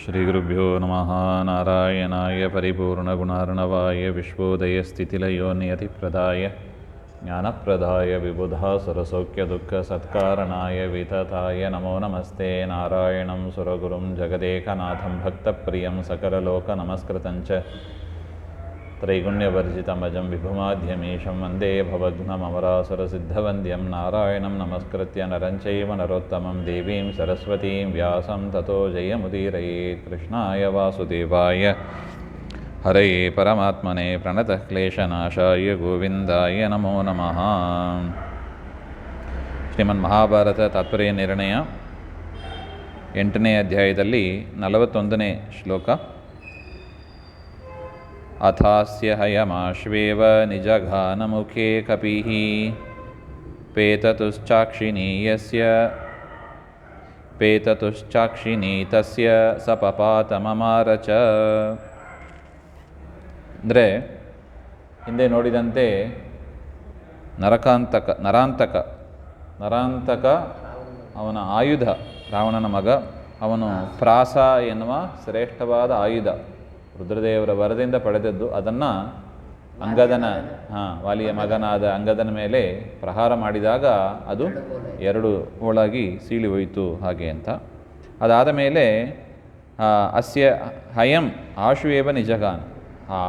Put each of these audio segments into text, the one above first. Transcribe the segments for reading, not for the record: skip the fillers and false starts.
ಶ್ರೀಗುರುಭ್ಯೋ ನಮಃ. ನಾರಾಯಣಾಯ ಪರಿಪೂರ್ಣಗುಣಾರ್ಣವಾಯ ವಿಶ್ವೋದಯಸ್ಥಿತಿಲಯೋ ನಿಯತಿಪ್ರದಾಯ ಜ್ಞಾನಪ್ರದಾಯ ವಿಬುಧಾಸುರಸೌಖ್ಯದುಃಖಸತ್ಕಾರಣಾಯ ವಿತತಾಯ ನಮೋ ನಮಸ್ತೆ. ನಾರಾಯಣಂ ಸುರಗುರುಂ ಜಗದೇಕನಾಥಂ ಭಕ್ತಪ್ರಿಯಂ ಸಕಲಲೋಕನಮಸ್ಕೃತಂಚ ತ್ರೈಗುಣ್ಯವರ್ಜಿತಮಜಂ ವಿಭುಮಾಧ್ಯಮೀಶಂ ವಂದೇ ಭವಘ್ನಮರಾಸುರಸಿದ್ಧವಂದ್ಯಂ. ನಾರಾಯಣಂ ನಮಸ್ಕೃತ್ಯ ನರಂಚೈವ ನರೋತ್ತಮಂ ದೇವೀಂ ಸರಸ್ವತೀಂ ವ್ಯಾಸಂ ತತೋ ಜಯಮುದೀರಯೇತ್. ಕೃಷ್ಣಾಯ ವಾಸುದೇವಾಯ ಹರಯೇ ಪರಮಾತ್ಮನೇ ಪ್ರಣತಃ ಕ್ಲೇಶನಾಶಾಯ ಗೋವಿಂದಾಯ ನಮೋ ನಮಃ. ಶ್ರೀಮನ್ ಮಹಾಭಾರತ ತಾತ್ಪರ್ಯ ನಿರ್ಣಯ 8ನೇ ಅಧ್ಯಾಯದಲ್ಲಿ 41ನೇ ಶ್ಲೋಕ. ಅಥಾಸ್ಯ ಹಯಮಾಶ್ವೇವ ನಿಜಘಾನಮುಖೇ ಕಪಿಃ ಪೇತತುಶ್ಚಾಕ್ಷಿಣೀ ತಸ್ಯ ಸಪಪಾತ ಮಮಾರ ಚ. ಅಂದರೆ ಹಿಂದೆ ನೋಡಿದಂತೆ ನರಾಂತಕ ಅವನ ಆಯುಧ, ರಾವಣನ ಮಗ. ಅವನು ಪ್ರಾಸ ಎನ್ನುವ ಶ್ರೇಷ್ಠವಾದ ಆಯುಧ ರುದ್ರದೇವರ ವರದಿಂದ ಪಡೆದದ್ದು. ಅದನ್ನು ವಾಲಿಯ ಮಗನಾದ ಅಂಗದನ ಮೇಲೆ ಪ್ರಹಾರ ಮಾಡಿದಾಗ ಅದು 2 ಹೋಳಾಗಿ ಸೀಳಿ ಹೋಯಿತು ಹಾಗೆ ಅಂತ. ಅದಾದ ಮೇಲೆ ಅಸ್ಯ ಹಯಂ ಆಶುವೇವ ನಿಜಗಾನ್, ಆ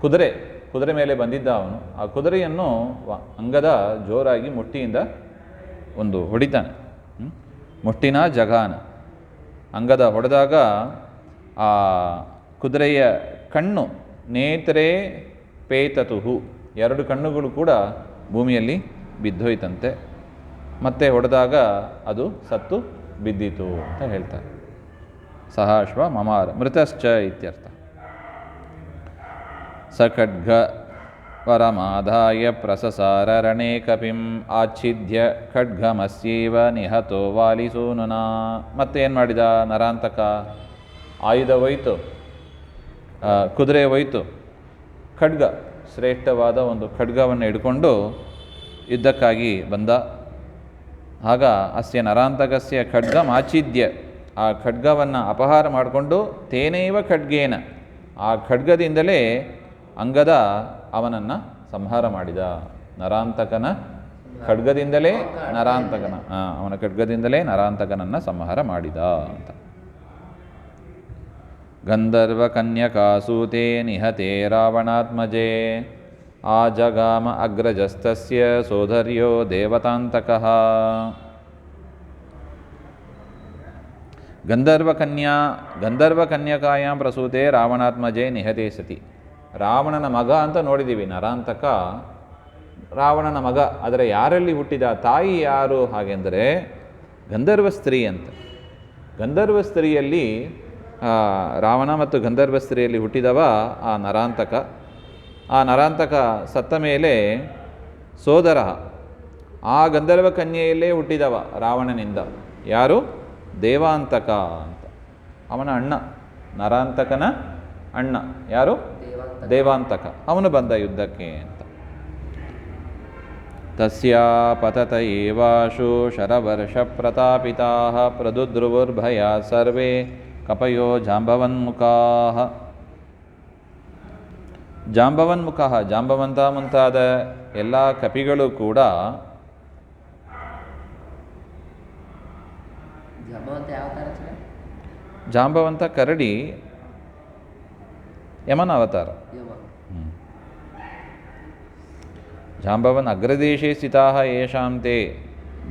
ಕುದುರೆ ಮೇಲೆ ಬಂದಿದ್ದ ಅವನು. ಆ ಕುದುರೆಯನ್ನು ಅಂಗದ ಜೋರಾಗಿ ಮುಷ್ಟಿಯಿಂದ ಒಂದು ಹೊಡಿತಾನೆ. ಮುಷ್ಟಿನ ಜಗಾನ, ಅಂಗದ ಹೊಡೆದಾಗ ಆ ಕುದುರೆಯ ಕಣ್ಣು ನೇತ್ರೇ ಪೇತತುಹು, 2 ಕಣ್ಣುಗಳು ಕೂಡ ಭೂಮಿಯಲ್ಲಿ ಬಿದ್ದೋಯ್ತಂತೆ. ಮತ್ತೆ ಹೊಡೆದಾಗ ಅದು ಸತ್ತು ಬಿದ್ದಿತು ಅಂತ ಹೇಳ್ತಾರೆ. ಸಹ ಅಶ್ವ ಮಮಾರ ಮೃತಶ್ಚ ಇತ್ಯರ್ಥ. ಸ ಖಡ್ಗ ಪರಮಾದಾಯ ಪ್ರಸಸಾರ ರಣೇ ಕಪಿಂ ಆಚ್ಛಿದ್ಯ ಖಡ್ಗಮಸ್ಯೈವ ನಿಹತೋ ವಾಲಿಸೂನುನಾ. ಮತ್ತೇನು ಮಾಡಿದ ನರಾಂತಕ? ಆಯುಧ ಹೋಯಿತು, ಕುದುರೆ ಹೋಯಿತು, ಖಡ್ಗ, ಶ್ರೇಷ್ಠವಾದ ಒಂದು ಖಡ್ಗವನ್ನು ಹಿಡ್ಕೊಂಡು ಯುದ್ಧಕ್ಕಾಗಿ ಬಂದ. ಆಗ ಅಸ್ಯ ನರಾಂತಕಸ್ಯ ಖಡ್ಗಂ ಆಚ್ಛಿದ್ಯ, ಆ ಖಡ್ಗವನ್ನು ಅಪಹಾರ ಮಾಡಿಕೊಂಡು ತೇನೈವ ಖಡ್ಗೇನ, ಆ ಖಡ್ಗದಿಂದಲೇ ಅಂಗದ ಅವನನ್ನು ಸಂಹಾರ ಮಾಡಿದ. ನರಾಂತಕನ ಖಡ್ಗದಿಂದಲೇ ಅವನ ಖಡ್ಗದಿಂದಲೇ ನರಾಂತಕನನ್ನು ಸಂಹಾರ ಮಾಡಿದ ಅಂತ. ಗಂಧರ್ವ ಕನ್ಯಕಾಸೂತೆ ನಿಹತೆ ರಾವಣಾತ್ಮಜೇ ಆಜಗಾಮ ಅಗ್ರಜಸ್ತಸ್ಯ ಸೋದರ್ಯೋ ದೇವತಾಂತಕಃ. ಗಂಧರ್ವ ಕನ್ಯಕಾಯಾಂ ಪ್ರಸೂತೆ ರಾವಣಾತ್ಮಜೇ ನಿಹತೆ ಸತಿ. ರಾವಣನ ಮಗ ಅಂತ ನೋಡಿದ್ದೀವಿ, ನರಾಂತಕ ರಾವಣನ ಮಗ. ಆದರೆ ಯಾರಲ್ಲಿ ಹುಟ್ಟಿದ? ತಾಯಿ ಯಾರು ಹಾಗೆಂದರೆ ಗಂಧರ್ವ ಸ್ತ್ರೀ ಅಂತ. ಗಂಧರ್ವ ಸ್ತ್ರೀಯಲ್ಲಿ ರಾವಣ ಮತ್ತು ಗಂಧರ್ವ ಸ್ತ್ರೀಯಲ್ಲಿ ಹುಟ್ಟಿದವ ಆ ನರಾಂತಕ. ಆ ನರಾಂತಕ ಸತ್ತ ಮೇಲೆ ಸೋದರ ಆ ಗಂಧರ್ವ ಕನ್ಯೆಯಲ್ಲೇ ಹುಟ್ಟಿದವ ರಾವಣನಿಂದ. ಯಾರು? ದೇವಾಂತಕ ಅಂತ. ಅವನ ಅಣ್ಣ, ನರಾಂತಕನ ಅಣ್ಣ ಯಾರು? ದೇವಾಂತಕ. ಅವನು ಬಂದ ಯುದ್ಧಕ್ಕೆ ಅಂತ. ತಸ್ಯಾ ಪತತ ಏವಾಶು ಶರವರ್ಷ ಪ್ರತಾಪಿತಾಃ ಪ್ರದುದ್ರುವುರ್ಭಯಾತ್ ಸರ್ವೇ ಕಪಯೋ ಜಾಂಬವನ್ಮುಖಾಃ. ಜಾಂಬವಂತ ಮುಂತಾದ ಎಲ್ಲ ಕಪಿಗಳು ಕೂಡ ಜಾಂಬವಂತ ಕರಡಿ ಯಮನ ಅವತಾರ. ಜಾಂಬವನ್ ಅಗ್ರದೇಶೇ ಸ್ಥಿತಾಃ ಯೇಷಾಂ ತೇ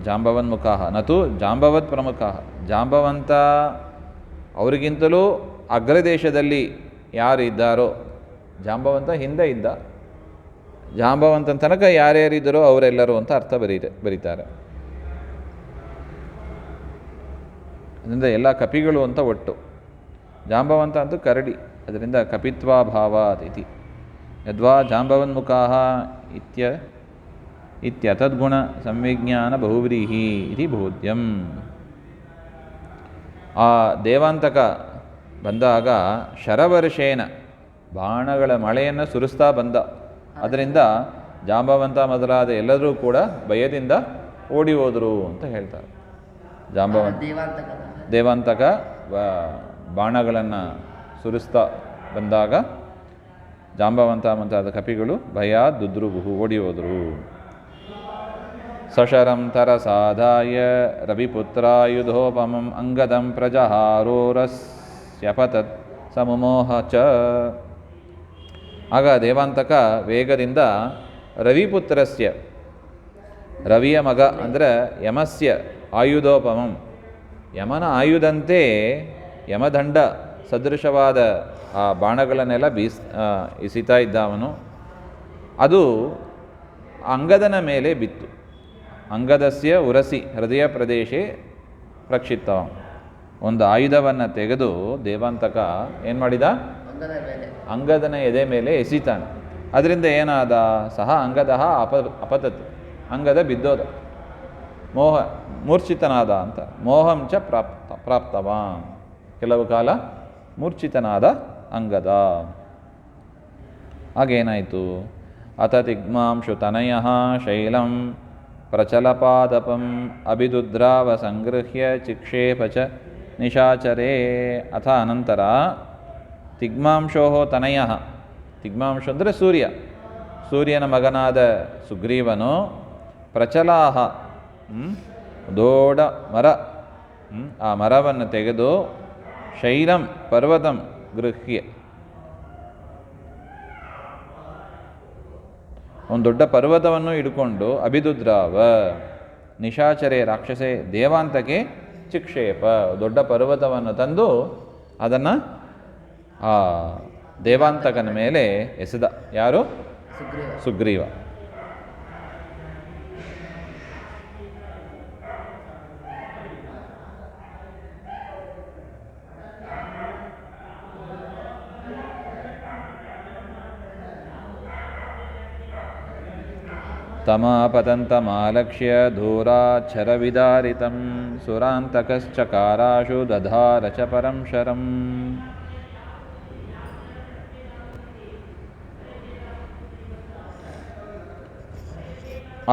ಜಾಂಬವನ್ಮುಖಾಃ ನತು ಜಾಂಬವತ್ ಪ್ರಮುಖಾಃ. ಜಾಂಬವಂತ ಅವರಿಗಿಂತಲೂ ಅಗ್ರದೇಶದಲ್ಲಿ ಯಾರು ಇದ್ದಾರೋ, ಜಾಂಬವಂತ ಹಿಂದೆ ಇದ್ದ, ಜಾಂಬವಂತನ ತನಕ ಯಾರ್ಯಾರಿದ್ದರೋ ಅವರೆಲ್ಲರೂ ಅಂತ ಅರ್ಥ ಬರೀತಾರೆ. ಅದರಿಂದ ಎಲ್ಲ ಕಪಿಗಳು ಅಂತ ಒಟ್ಟು. ಜಾಂಬವಂತ ಅಂತೂ ಕರಡಿ, ಅದರಿಂದ ಕಪಿತ್ವಾಭಾವಾತ್ ಇತಿ. ಯದ್ವಾ ಜಾಂಬವನ್ಮುಖಾಃ ಇತ್ಯತದ್ಗುಣ ಸಂವಿಜ್ಞಾನ ಬಹುವ್ರೀಹಿ ಇತಿ ಬೋಧ್ಯಂ. ಆ ದೇವಾಂತಕ ಬಂದಾಗ ಶರವರ್ಷೇನ, ಬಾಣಗಳ ಮಳೆಯನ್ನು ಸುರಿಸ್ತಾ ಬಂದ. ಅದರಿಂದ ಜಾಂಬವಂತ ಮೊದಲಾದ ಎಲ್ಲರೂ ಕೂಡ ಭಯದಿಂದ ಓಡಿ ಹೋದರು ಅಂತ ಹೇಳ್ತಾರೆ. ಜಾಂಬವಂತ ದೇವಾಂತಕ ಬಾಣಗಳನ್ನು ಸುರಿಸ್ತಾ ಬಂದಾಗ ಜಾಂಬವಂತ ಮುಂತಾದ ಕಪಿಗಳು ಭಯ ದುದ್ರುಗುಹು ಓಡಿ ಹೋದರು. ಸಶರಂ ತರಸಾಧಾಯ ರವಿಪುತ್ರಾಯುಧೋಪಮಂ ಅಂಗದಂ ಪ್ರಜಹಾರೋರಸ್ಯಪತತ್ ಸಮುಮೋಹ ಚ. ಆಗ ದೇವಾಂತಕ ವೇಗದಿಂದ ರವಿಪುತ್ರಸ್ಯ, ರವಿಯ ಮಗ ಅಂದರೆ ಯಮಸ್ಯ ಆಯುಧೋಪಮಂ, ಯಮನ ಆಯುಧಂತೆ ಯಮದಂಡ ಸದೃಶವಾದ ಆ ಬಾಣಗಳನ್ನೆಲ್ಲ ಎಸಿತಾ ಇದ್ದ ಅವನು. ಅದು ಅಂಗದನ ಮೇಲೆ ಬಿತ್ತು. ಅಂಗದಸ್ಯ ಉರಸಿ ಹೃದಯ ಪ್ರದೇಶೆ ಪ್ರಕ್ಷಿಪ್ತವ. ಒಂದು ಆಯುಧವನ್ನು ತೆಗೆದು ದೇವಾಂತಕ ಏನು ಮಾಡಿದ, ಅಂಗದನ ಎದೆ ಮೇಲೆ ಎಸಿತಾನೆ. ಅದರಿಂದ ಏನಾದ, ಸಹ ಅಂಗದ ಅಪತತ್, ಅಂಗದ ಬಿದ್ದೋದ, ಮೂರ್ಛಿತನಾದ ಅಂತ. ಮೋಹಂ ಚ ಪ್ರಾಪ್ತವಾನ್, ಕೆಲವು ಕಾಲ ಮೂರ್ಛಿತನಾದ ಅಂಗದ. ಹಾಗೇನಾಯಿತು, ಅತ ತಿಗ್ಮಾಂಶು ತನಯಃ ಶೈಲಂ ಪ್ರಚಲಪಾದಪಂ ಅಭಿದುದ್ರಾವ ಸಂಗೃಹ್ಯ ಚಿಕ್ಷೇಪ ಚ ನಿಶಾಚರೇ. ಅಥ ಅನಂತರ ತಿಗ್ಮಾಂಶೋ ತನಯಃ, ತಿಗ್ಮಾಂಶು ಅಂದರೆ ಸೂರ್ಯ, ಸೂರ್ಯನ ಮಗನಾದ ಸುಗ್ರೀವನು ಪ್ರಚಲಾಹ, ದೊಡ್ಡ ಮರ, ಆ ಮರವನ್ನು ತೆಗೆದು ಶೈಲಂ ಪರ್ವತಂ ಗೃಹ್ಯ, ಒಂದು ದೊಡ್ಡ ಪರ್ವತವನ್ನು ಹಿಡ್ಕೊಂಡು ಅಭಿದುದ್ರಾವ ನಿಶಾಚರೆ ರಾಕ್ಷಸೆ ದೇವಾಂತಕ್ಕೆ ಚಿಕ್ಷೇಪ, ದೊಡ್ಡ ಪರ್ವತವನ್ನು ತಂದು ಅದನ್ನು ಆ ದೇವಾಂತಕನ ಮೇಲೆ ಎಸೆದ. ಯಾರು? ಸುಗ್ರೀವ. ತಮಾಪತಂತಮಾಲಕ್ಷ್ಯ ಧೂರಾಚ್ಛರವಿದಾರಿತಂ ಸುರಾಂತಕಶ್ಚಕಾರಾಶು ದಧಾರ ಚ ಪರಂ ಶರಂ.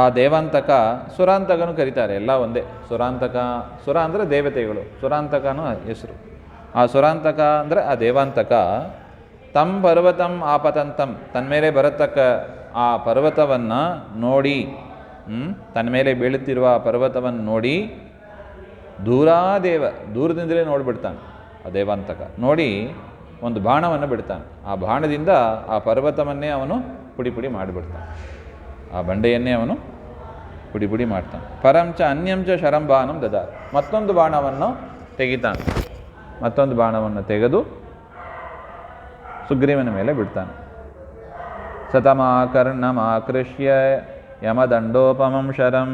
ಆ ದೇವಾಂತಕ, ಸುರಾಂತಕನು ಕರೀತಾರೆ, ಎಲ್ಲ ಒಂದೇ. ಸುರಾಂತಕ, ಸುರ ಅಂದರೆ ದೇವತೆಗಳು, ಸುರಾಂತಕನೂ ಹೆಸರು. ಆ ಸುರಾಂತಕ ಅಂದರೆ ಆ ದೇವಾಂತಕ. ತಂ ಪರ್ವತಂ ಆಪತಂತಂ, ತನ್ನ ಮೇಲೆ ಬರತಕ್ಕ ಆ ಪರ್ವತವನ್ನು ನೋಡಿ, ತನ್ನ ಮೇಲೆ ಬೀಳುತ್ತಿರುವ ಆ ಪರ್ವತವನ್ನು ನೋಡಿ, ದೂರಾದೇವ, ದೂರದಿಂದಲೇ ನೋಡಿಬಿಡ್ತಾನೆ ಆ ದೇವಾಂತಕ. ನೋಡಿ ಒಂದು ಬಾಣವನ್ನು ಬಿಡ್ತಾನೆ. ಆ ಬಾಣದಿಂದ ಆ ಪರ್ವತವನ್ನೇ ಅವನು ಪುಡಿ ಪುಡಿ ಮಾಡಿಬಿಡ್ತಾನೆ, ಆ ಬಂಡೆಯನ್ನೇ ಅವನು ಪುಡಿ ಪುಡಿ ಮಾಡ್ತಾನೆ. ಪರಂಚ ಅನ್ಯಂಚ ಶರಂಬಾನಂ ದದ, ಮತ್ತೊಂದು ಬಾಣವನ್ನು ತೆಗಿತಾನೆ. ಮತ್ತೊಂದು ಬಾಣವನ್ನು ತೆಗೆದು ಸುಗ್ರೀವನ ಮೇಲೆ ಬಿಡ್ತಾನೆ. ಸತಮಾಕರ್ಣಮಾಕೃಷ್ಯ ಯಮದಂಡೋಪಮಂ ಶರಂ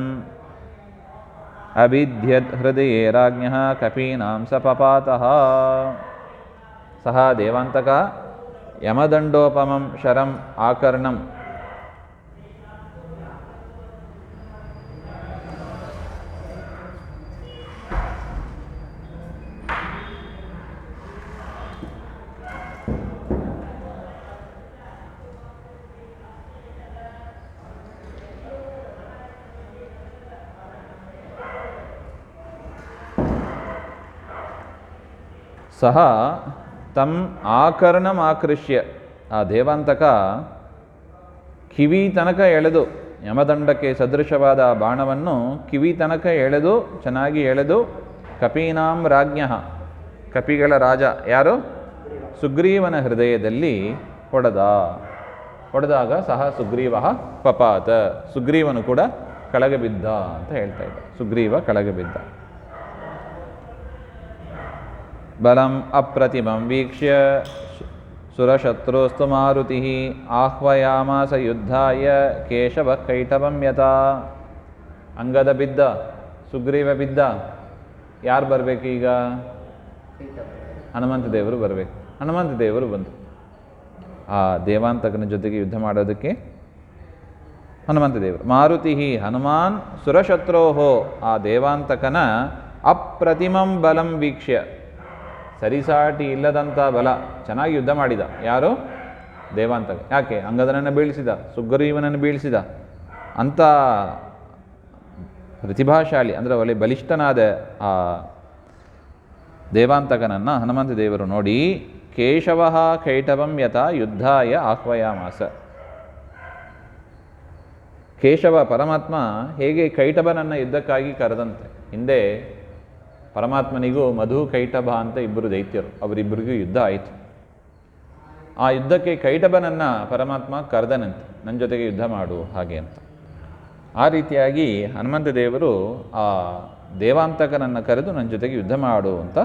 ಅಭಿಧ್ಯದ್ ಹೃದಯೇ ರಾಜ್ಞಃ ಕಪೀನಾಂ ಸಪಪಾತಃ. ಸಹ ದೇವಾಂತಕ ಯಮದಂಡೋಪಮಂ ಶರಂ ಆಕರ್ಣಂ, ಸಹ ತಂ ಆಕರ್ಣಂ ಆಕೃಷ್ಯ, ಆ ದೇವಾಂತಕ ಕಿವಿ ತನಕ ಎಳೆದು, ಯಮದಂಡಕ್ಕೆ ಸದೃಶವಾದ ಆ ಬಾಣವನ್ನು ಕಿವಿ ತನಕ ಎಳೆದು, ಚೆನ್ನಾಗಿ ಎಳೆದು, ಕಪೀನಾಂ ರಾಜ್ಞಃ, ಕಪಿಗಳ ರಾಜ ಯಾರು? ಸುಗ್ರೀವನ ಹೃದಯದಲ್ಲಿ ಹೊಡೆದಾಗ ಸಹ ಸುಗ್ರೀವ ಪಪಾತ, ಸುಗ್ರೀವನು ಕೂಡ ಕೆಳಗೆ ಬಿದ್ದ ಅಂತ ಹೇಳ್ತಾ ಇದ್ದ. ಸುಗ್ರೀವ ಕೆಳಗೆ ಬಿದ್ದ. ಬಲಂ ಅಪ್ರತಿಮಂ ವೀಕ್ಷ್ಯ ಸುರಶತ್ರುಸ್ತು ಮಾರುತಿ ಆಹ್ವಯಾಮಾಸ ಯುದ್ಧಾಯ ಕೇಶವ ಕೈಟವಂ ಯಥಾ. ಅಂಗದ ಬಿದ್ದ, ಸುಗ್ರೀವ ಬಿದ್ದ, ಯಾರು ಬರಬೇಕು ಈಗ? ಹನುಮಂತ ದೇವರು ಬರಬೇಕು. ಹನುಮಂತ ದೇವರು ಬಂದರು ಆ ದೇವಾಂತಕನ ಜೊತೆಗೆ ಯುದ್ಧ ಮಾಡೋದಕ್ಕೆ. ಹನುಮಂತ ದೇವರು, ಮಾರುತಿ ಹನುಮಾನ್ ಸುರಶತ್ರೋಹೋ, ಆ ದೇವಾಂತಕನ ಅಪ್ರತಿಮಂ ಬಲಂ ವೀಕ್ಷ್ಯ, ಸರಿಸಾಟಿ ಇಲ್ಲದಂಥ ಬಲ, ಚೆನ್ನಾಗಿ ಯುದ್ಧ ಮಾಡಿದ. ಯಾರು? ದೇವಾಂತಕ. ಯಾಕೆ? ಅಂಗದನನ್ನು ಬೀಳಿಸಿದ, ಸುಗ್ರೀವನನ್ನು ಬೀಳಿಸಿದ. ಅಂಥ ಪ್ರತಿಭಾಶಾಲಿ ಅಂದರೆ ಒಳ್ಳೆ ಬಲಿಷ್ಠನಾದ ಆ ದೇವಾಂತಕನನ್ನು ಹನುಮಂತ ದೇವರು ನೋಡಿ ಕೇಶವ ಕೈಟವಂ ಯಥ ಯುದ್ಧಾಯ ಆಹ್ವಯಾಮಾಸ. ಕೇಶವ ಪರಮಾತ್ಮ ಹೇಗೆ ಕೈಟಭನನ್ನು ಯುದ್ಧಕ್ಕಾಗಿ ಕರೆದಂತೆ. ಹಿಂದೆ ಪರಮಾತ್ಮನಿಗೂ ಮಧು ಕೈಟಭ ಅಂತ ಇಬ್ಬರು ದೈತ್ಯರು, ಅವರಿಬ್ಬರಿಗೂ ಯುದ್ಧ ಆಯಿತು. ಆ ಯುದ್ಧಕ್ಕೆ ಕೈಟಭನನ್ನು ಪರಮಾತ್ಮ ಕರೆದನಂತೆ, ನನ್ನ ಜೊತೆಗೆ ಯುದ್ಧ ಮಾಡು ಹಾಗೆ ಅಂತ. ಆ ರೀತಿಯಾಗಿ ಹನುಮಂತ ದೇವರು ಆ ದೇವಾಂತಕನನ್ನು ಕರೆದು ನನ್ನ ಜೊತೆಗೆ ಯುದ್ಧ ಮಾಡು ಅಂತ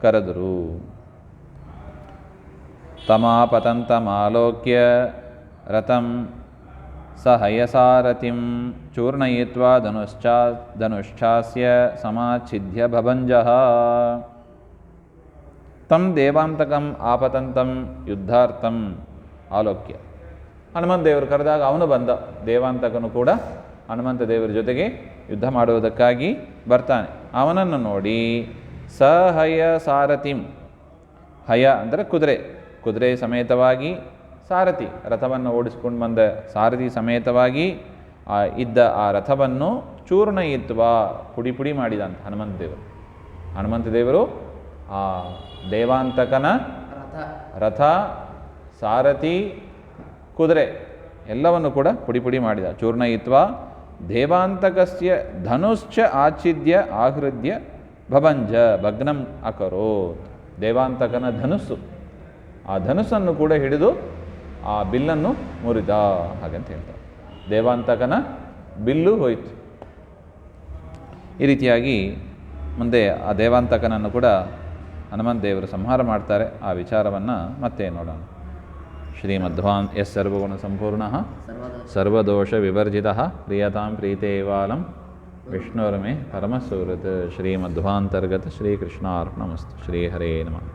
ಕರೆದರು. ತಮಾಪತಂತಮಾಲೋಕ್ಯ ರಥಂ ಸ ಹಯಸಾರಥಿಂ ಚೂರ್ಣಯಿತ್ವಾ ಧನುಶ್ಚಾಸ್ಯ ಸಮಾಚ್ಛಿದ್ಯ ಭಭಂಜಃ. ತಂ ದೇವಾಂತಕಂ ಆಪತಂತಂ ಯುದ್ಧಾರ್ಥಂ ಆಲೋಕ್ಯ. ಹನುಮಂತ ದೇವರು ಕರೆದಾಗ ಅವನು ಬಂದ. ದೇವಾಂತಕನು ಕೂಡ ಹನುಮಂತ ದೇವರ ಜೊತೆಗೆ ಯುದ್ಧ ಮಾಡುವುದಕ್ಕಾಗಿ ಬರ್ತಾನೆ. ಅವನನ್ನು ನೋಡಿ ಸಹಯ ಸಾರಥಿಂ, ಹಯ ಅಂದರೆ ಕುದುರೆ, ಕುದುರೆ ಸಮೇತವಾಗಿ ಸಾರಥಿ ರಥವನ್ನು ಓಡಿಸ್ಕೊಂಡು ಬಂದ ಸಾರಥಿ ಸಮೇತವಾಗಿ ಇದ್ದ ಆ ರಥವನ್ನು ಚೂರ್ಣಯಿತ್ವ ಪುಡಿ ಪುಡಿ ಮಾಡಿದಂತ ಹನುಮಂತ ದೇವರು ಆ ದೇವಾಂತಕನ ರಥ, ಸಾರಥಿ, ಕುದುರೆ ಎಲ್ಲವನ್ನು ಕೂಡ ಪುಡಿ ಪುಡಿ ಮಾಡಿದ. ಚೂರ್ಣಯಿತ್ವ ದೇವಾಂತಕಸ್ಯ ಧನುಶ್ಚ ಆಚ್ಛಿದ್ಯ ಆಹೃದ್ಯ ಭಭಂಜ ಭಗ್ನಂ ಅಕರೋತ್. ದೇವಾಂತಕನ ಧನುಸ್ಸು, ಆ ಧನುಸ್ಸನ್ನು ಕೂಡ ಹಿಡಿದು ಆ ಬಿಲ್ಲನ್ನು ಮುರಿದ ಹಾಗಂತ ಹೇಳ್ತಾರೆ. ದೇವಾಂತಕನ ಬಿಲ್ಲು ಹೋಯಿತು. ಈ ರೀತಿಯಾಗಿ ಮುಂದೆ ಆ ದೇವಾಂತಕನನ್ನು ಕೂಡ ಹನುಮಂತ ದೇವರು ಸಂಹಾರ ಮಾಡ್ತಾರೆ. ಆ ವಿಚಾರವನ್ನು ಮತ್ತೆ ನೋಡೋಣ. ಶ್ರೀಮಧ್ವಾನ್ ಎಸ್ ಸರ್ವಗುಣ ಸಂಪೂರ್ಣ ಸರ್ವದೋಷ ವಿವರ್ಜಿತ ಪ್ರಿಯತಾಂ ಪ್ರೀತೇವಾಲಂ ವಿಷ್ಣುರ್ಮೇ ಪರಮಸುಹೃತ್. ಶ್ರೀಮಧ್ವಾಂತರ್ಗತ ಶ್ರೀಕೃಷ್ಣಾರ್ಪಣಮಸ್ತು. ಶ್ರೀಹರೇ ನಮಃ.